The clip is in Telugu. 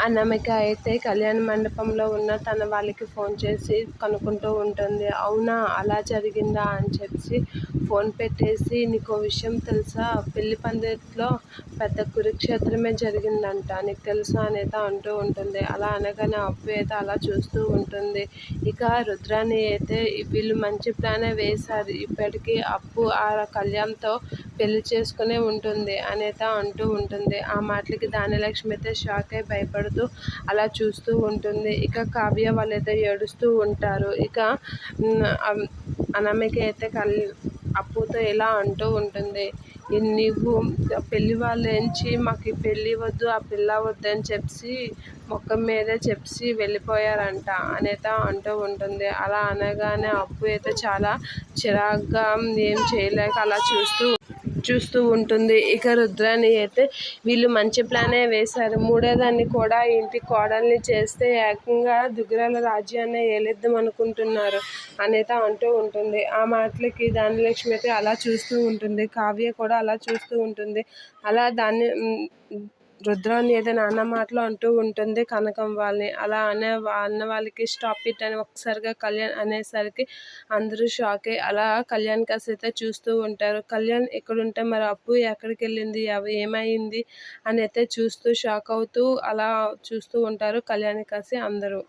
అనామిక అయితే కళ్యాణ మండపంలో ఉన్న తన వాళ్ళకి ఫోన్ చేసి కనుక్కుంటూ ఉంటుంది. అవునా, అలా జరిగిందా అని చెప్పి ఫోన్ పెట్టేసి, నీకో విషయం తెలుసా, పెళ్లి పందిట్లో పెద్ద కురుక్షేత్రమే జరిగిందంట, నీకు తెలుసా అనేది అంటూ ఉంటుంది. అలా అనగానే అప్పు అయితే అలా చూస్తూ ఉంటుంది. ఇక రుద్రాని అయితే వీళ్ళు మంచి ప్లానే వేశారు, ఇప్పటికీ అప్పు ఆ కళ్యాణ్తో పెళ్లి చేసుకునే ఉంటుంది అనేత అంటూ ఉంటుంది. ఆ మాటలకి ధాన్యలక్ష్మి అయితే షాక్ అయి భయపడుతూ అలా చూస్తూ ఉంటుంది. ఇక కావ్య వాళ్ళైతే ఏడుస్తూ ఉంటారు. ఇక అనామిక అయితే అప్పుతో ఇలా అంటూ ఉంటుంది, నువ్వు పెళ్లి వాళ్ళేంచి మాకు ఈ పెళ్ళి వద్దు, ఆ పిల్ల వద్దు అని చెప్పి మొక్కం మీదే చెప్పి వెళ్ళిపోయారంట అనేత అంటూ ఉంటుంది. అలా అనగానే అప్పు అయితే చాలా చిరాగ్గా ఏం చేయలేక అలా చూస్తూ ఉంటుంది. ఇక రుద్రాని అయితే వీళ్ళు మంచి ప్లానే వేశారు, మూడోదాన్ని కూడా ఇంటి కోడల్ని చేస్తే ఏకంగా దుగ్గరాల రాజ్యాన్ని ఏలేద్దాం అనుకుంటున్నారు అనేత అంటూ ఉంటుంది. ఆ మాటలకి ధాన్యలక్ష్మి అయితే అలా చూస్తూ ఉంటుంది. కావ్య కూడా అలా చూస్తూ ఉంటుంది. అలా రుద్రాని అయితే నాన్న మాటలు అంటూ ఉంటుంది కనకం వాళ్ళని. అలా అన్న వాళ్ళకి స్టాప్ ఇట్ అని ఒకసారిగా కళ్యాణ్ అనేసరికి అందరూ షాక్ అయ్యి అలా కళ్యాణ్ కాసి అయితే చూస్తూ ఉంటారు. కళ్యాణ్ ఎక్కడుంటే మరి అప్పు ఎక్కడికి వెళ్ళింది, అవి ఏమైంది అని అయితే చూస్తూ షాక్ అవుతూ అలా చూస్తూ ఉంటారు కళ్యాణ్ కాసి అందరూ.